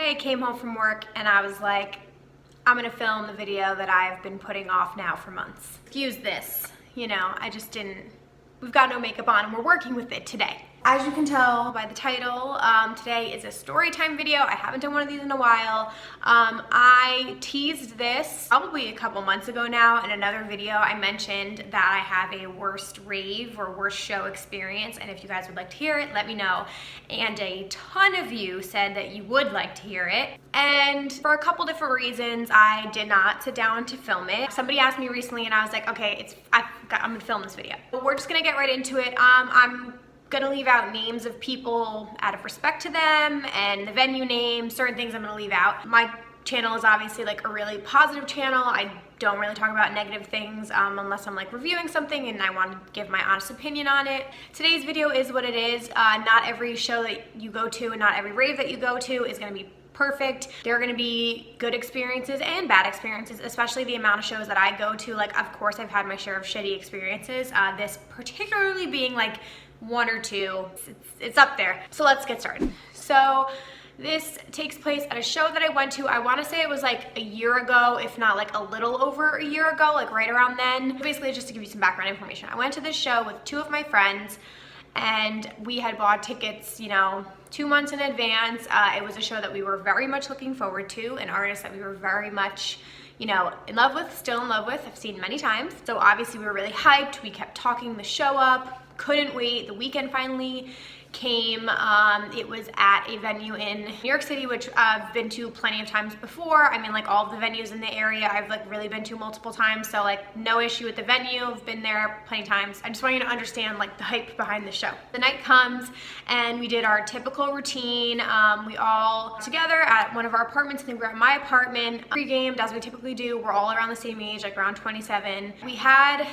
Friday, I came home from work and I was like, I'm gonna film the video that I've been putting off now for months. Excuse this, you know, we've got no makeup on and we're working with it today. As you can tell by the title, today is a story time video. I haven't done one of these in a while. I teased this probably a couple months ago now in another video. I mentioned that I have a worst rave or worst show experience, and if you guys would like to hear it, let me know. And a ton of you said that you would like to hear it. And for a couple different reasons, I did not sit down to film it. Somebody asked me recently and I was like, okay, I'm gonna film this video. But we're just gonna get right into it. I'm gonna leave out names of people out of respect to them and the venue name. Certain things I'm gonna leave out. My channel is obviously like a really positive channel. I don't really talk about negative things unless I'm like reviewing something and I want to give my honest opinion on it. Today's video is what it is. Not every show that you go to and not every rave that you go to is gonna be perfect. There are gonna be good experiences and bad experiences, especially the amount of shows that I go to. Like, of course, I've had my share of shitty experiences. This particularly being like one or two, it's up there. So let's get started. So this takes place at a show that I went to. I wanna say it was like a year ago, if not like a little over a year ago, like right around then. Basically, just to give you some background information, I went to this show with two of my friends and we had bought tickets, you know, 2 months in advance. It was a show that we were very much looking forward to, an artist that we were very much, you know, in love with, still in love with, I've seen many times. So obviously we were really hyped. We kept talking the show up, couldn't wait. The weekend finally came. It was at a venue in New York City, which I've been to plenty of times before. I mean, like all of the venues in the area, I've like really been to multiple times. So like no issue with the venue. I've been there plenty of times. I just want you to understand like the hype behind the show. The night comes and we did our typical routine. We all together at one of our apartments. I think we're at my apartment, pre-gamed as we typically do. We're all around the same age, like around 27. We had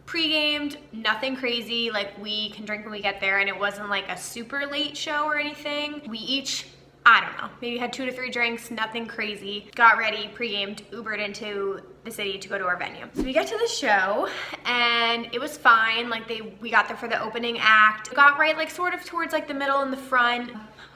pre-gamed, nothing crazy, like we can drink when we get there, and it wasn't like a super late show or anything. We each, I don't know, maybe had 2 to 3 drinks, nothing crazy. Got ready, pre-gamed, Ubered into the city to go to our venue. So we get to the show and it was fine. Like we got there for the opening act. Got right like sort of towards like the middle and the front.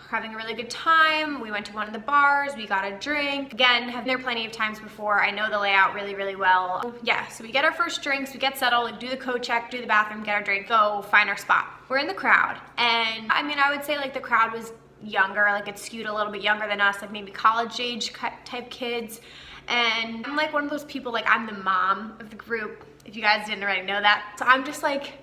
Having a really good time. We went to one of the bars, we got a drink. Again, have been there plenty of times before. I know the layout really, really well. Yeah, so we get our first drinks, we get settled, like do the code check, do the bathroom, get our drink, go find our spot. We're in the crowd. And I mean, I would say like the crowd was younger, like it skewed a little bit younger than us, like maybe college age type kids. And I'm like one of those people, like I'm the mom of the group, if you guys didn't already know that. So I'm just like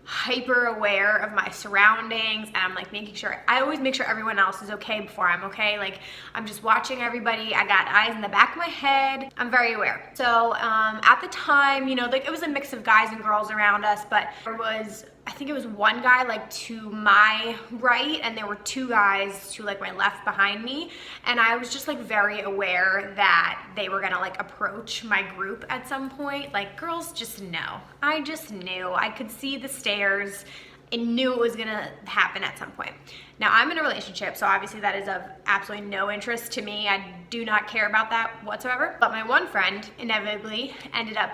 hyper aware of my surroundings, and I'm like making sure, I always make sure everyone else is okay before I'm okay. Like I'm just watching everybody. I got eyes in the back of my head. I'm very aware. So at the time, you know, like it was a mix of guys and girls around us, but there was, I think it was one guy like to my right and there were 2 guys to like my left behind me, and I was just like very aware that they were gonna like approach my group at some point. Like girls just know. I just knew. I could see the stares and knew it was gonna happen at some point. Now I'm in a relationship, so obviously that is of absolutely no interest to me. I do not care about that whatsoever. But my one friend inevitably ended up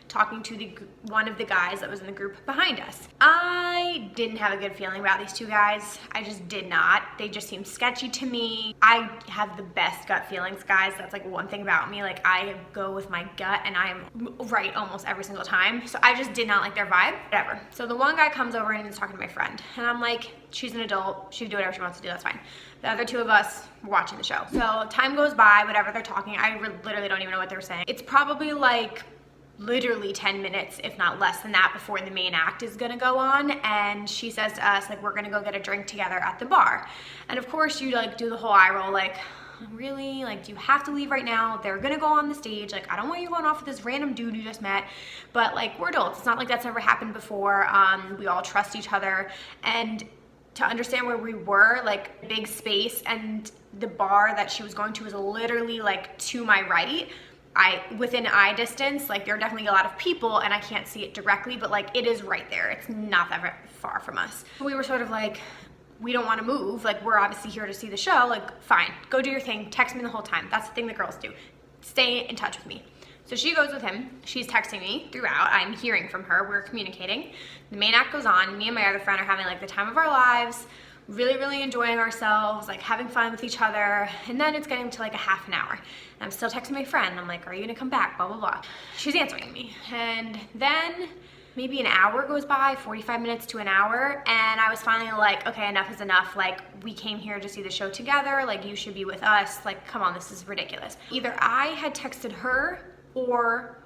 talking to one of the guys that was in the group behind us. I didn't have a good feeling about these 2 guys. I just did not. They just seemed sketchy to me. I have the best gut feelings, guys. That's like one thing about me. Like I go with my gut and I'm right almost every single time. So I just did not like their vibe, whatever. So the one guy comes over and is talking to my friend. And I'm like, she's an adult. She can do whatever she wants to do, that's fine. The other 2 of us were watching the show. So time goes by, whatever they're talking, I literally don't even know what they're saying. It's probably like literally 10 minutes, if not less than that, before the main act is gonna go on. And she says to us, like, we're gonna go get a drink together at the bar. And of course you like do the whole eye roll, like, really? Like, do you have to leave right now? They're gonna go on the stage. Like, I don't want you going off with this random dude you just met. But like, we're adults. It's not like that's never happened before. We all trust each other. And to understand where we were, like big space, and the bar that she was going to was literally like to my right. Within eye distance, like there are definitely a lot of people and I can't see it directly, but like it is right there. It's not that far from us. We were sort of like, we don't want to move. Like we're obviously here to see the show. Like fine, go do your thing. Text me the whole time. That's the thing that girls do. Stay in touch with me. So she goes with him. She's texting me throughout. I'm hearing from her. We're communicating. The main act goes on. Me and my other friend are having like the time of our lives. really, really enjoying ourselves, like having fun with each other. And then it's getting to like a half an hour. And I'm still texting my friend. I'm like, are you gonna come back? Blah, blah, blah. She's answering me. And then maybe an hour goes by, 45 minutes to an hour. And I was finally like, okay, enough is enough. Like, we came here to see the show together. Like, you should be with us. Like, come on, this is ridiculous. Either I had texted her or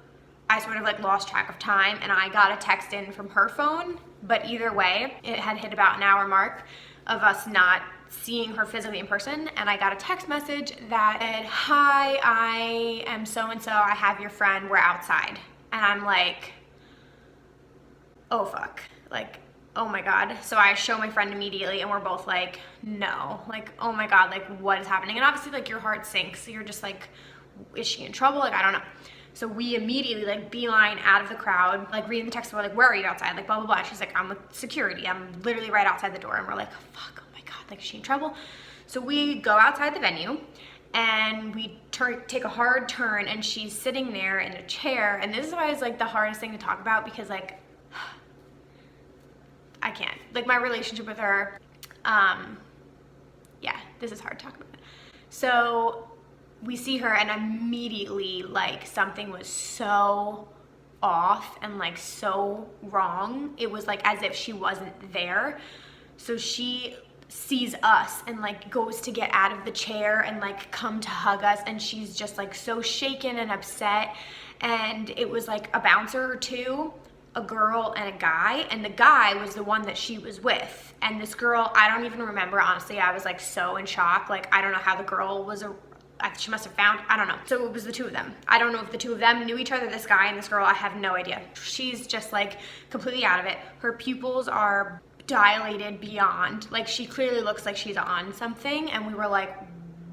I sort of like lost track of time and I got a text in from her phone. But either way, it had hit about an hour mark of us not seeing her physically in person, and I got a text message that said, hi, I am so-and-so, I have your friend, we're outside. And I'm like, oh fuck, like, oh my God. So I show my friend immediately and we're both like, no, like, oh my God, like what is happening? And obviously like your heart sinks. You're just like, is she in trouble? Like, I don't know. So we immediately like beeline out of the crowd, like reading the text, we're like, where are you outside? Like blah, blah, blah. She's like, I'm with security. I'm literally right outside the door. And we're like, fuck, oh my God, like is she in trouble? So we go outside the venue and we take a hard turn and she's sitting there in a chair. And this is why it's like the hardest thing to talk about because like, I can't. Like my relationship with her, yeah, this is hard to talk about. So we see her and immediately like something was so off and like so wrong. It was like as if she wasn't there. So she sees us and like goes to get out of the chair and like come to hug us, and she's just like so shaken and upset. And it was like a bouncer or two, a girl and a guy, and the guy was the one that she was with. And this girl, I don't even remember, honestly. I was like so in shock. Like I don't know how the girl was she must have found, I don't know. So it was the two of them. I don't know if the two of them knew each other, this guy and this girl, I have no idea. She's just like completely out of it. Her pupils are dilated beyond, like she clearly looks like she's on something, and we were like,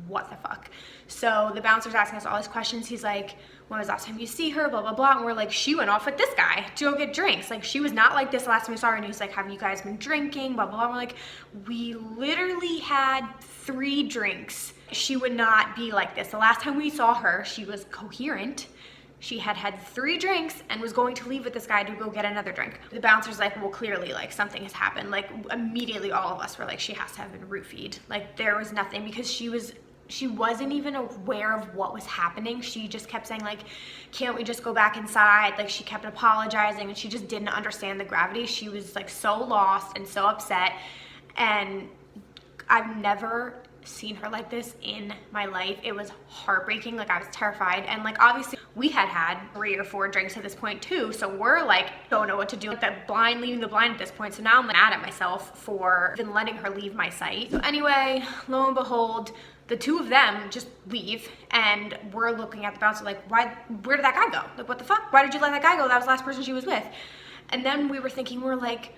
what the fuck? So the bouncer's asking us all these questions. He's like, when was the last time you see her, blah, blah, blah. And we're like, she went off with this guy to go get drinks. Like she was not like this the last time we saw her. And he's like, have you guys been drinking, blah, blah, blah. And we're like, we literally had 3 drinks. She would not be like this. The last time we saw her, she was coherent. She had had 3 drinks and was going to leave with this guy to go get another drink. The bouncer's like, well, clearly like something has happened. Like immediately all of us were like, she has to have been roofied. Like there was nothing, because she wasn't even aware of what was happening. She just kept saying like, can't we just go back inside? Like she kept apologizing and she just didn't understand the gravity. She was like so lost and so upset. And I've never seen her like this in my life. It was heartbreaking. Like I was terrified. And like obviously we had 3 or 4 drinks at this point too, so we're like don't know what to do. Like that blind leading the blind at this point. So now I'm mad at myself for even letting her leave my sight. So anyway, lo and behold, the 2 of them just leave, and we're looking at the bouncer like, where did that guy go? Like what the fuck? Why did you let that guy go? That was the last person she was with. And then we were thinking, we're like,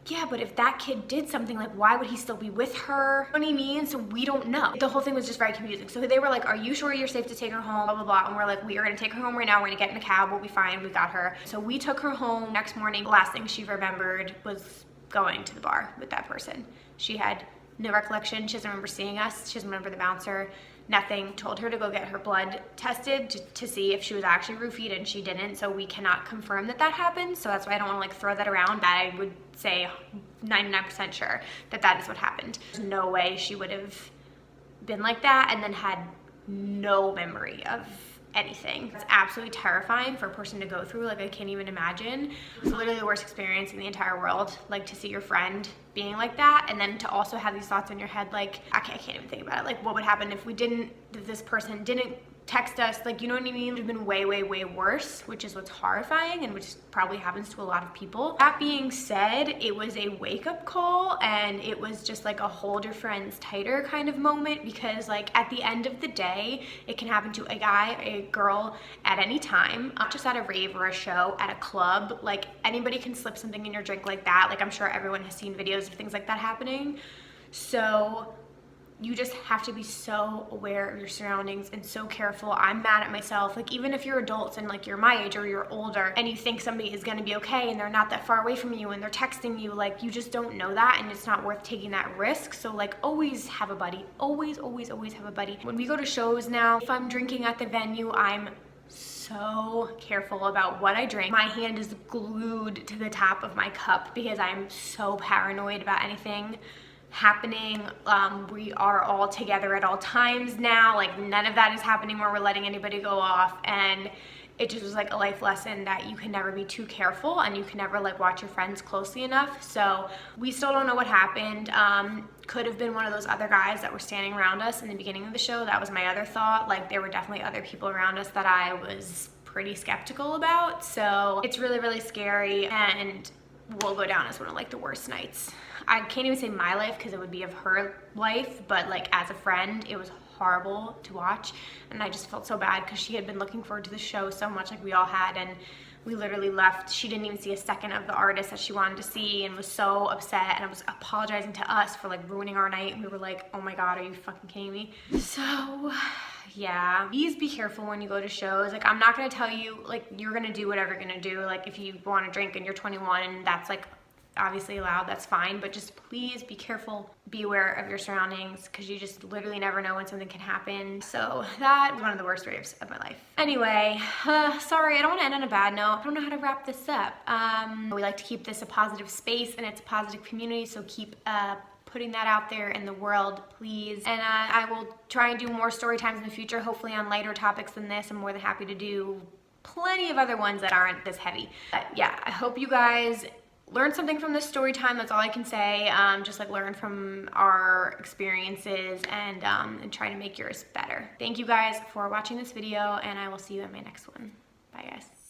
yeah, but if that kid did something, like why would he still be with her? You know what I mean? So we don't know. The whole thing was just very confusing. So they were like, are you sure you're safe to take her home? Blah, blah, blah. And we're like, we are gonna take her home right now. We're gonna get in a cab, we'll be fine, we got her. So we took her home. Next morning, the last thing she remembered was going to the bar with that person. She had no recollection. She doesn't remember seeing us. She doesn't remember the bouncer. Nothing. Told her to go get her blood tested to see if she was actually roofied, and she didn't. So we cannot confirm that that happened. So that's why I don't want to like throw that around. That I would say 99% sure that that is what happened. There's no way she would have been like that and then had no memory of anything. It's absolutely terrifying for a person to go through. Like I can't even imagine. It's literally the worst experience in the entire world, like to see your friend being like that, and then to also have these thoughts in your head like, I can't even think about it. Like what would happen if this person didn't text us? Like, you know what I mean? It would have been way, way, way worse, which is what's horrifying and which probably happens to a lot of people. That being said, it was a wake-up call, and it was just like a hold your friends tighter kind of moment, because like at the end of the day, it can happen to a guy, a girl at any time, not just at a rave or a show, at a club. Like anybody can slip something in your drink like that. Like I'm sure everyone has seen videos of things like that happening. So you just have to be so aware of your surroundings and so careful. I'm mad at myself. Like even if you're adults and like you're my age or you're older and you think somebody is gonna be okay and they're not that far away from you and they're texting you, like you just don't know that, and it's not worth taking that risk. So like always have a buddy. Always, always, always have a buddy. When we go to shows now, if I'm drinking at the venue, I'm so careful about what I drink. My hand is glued to the top of my cup because I'm so paranoid about anything happening. We are all together at all times now. Like none of that is happening where we're letting anybody go off, and it just was like a life lesson that you can never be too careful and you can never like watch your friends closely enough. So we still don't know what happened. Could have been one of those other guys that were standing around us in the beginning of the show. That was my other thought. Like there were definitely other people around us that I was pretty skeptical about. So it's really, really scary and will go down as one of like the worst nights. I can't even say my life because it would be of her life, but like as a friend, it was horrible to watch, and I just felt so bad because she had been looking forward to the show so much, like we all had, and we literally left. She didn't even see a second of the artist that she wanted to see and was so upset, and I was apologizing to us for like ruining our night, and we were like, oh my god, are you fucking kidding me? So yeah, please be careful when you go to shows. Like I'm not gonna tell you like you're gonna do whatever you're gonna do. Like if you want to drink and you're 21 and that's like obviously allowed, that's fine, but just please be careful, be aware of your surroundings, because you just literally never know when something can happen. So that was one of the worst raves of my life. Anyway, sorry, I don't want to end on a bad note. I don't know how to wrap this up. We like to keep this a positive space and it's a positive community, so keep putting that out there in the world, please. And I will try and do more story times in the future, hopefully on lighter topics than this. I'm more than happy to do plenty of other ones that aren't this heavy. But yeah, I hope you guys learn something from this story time. That's all I can say. Just like learn from our experiences and try to make yours better. Thank you guys for watching this video, and I will see you in my next one. Bye guys.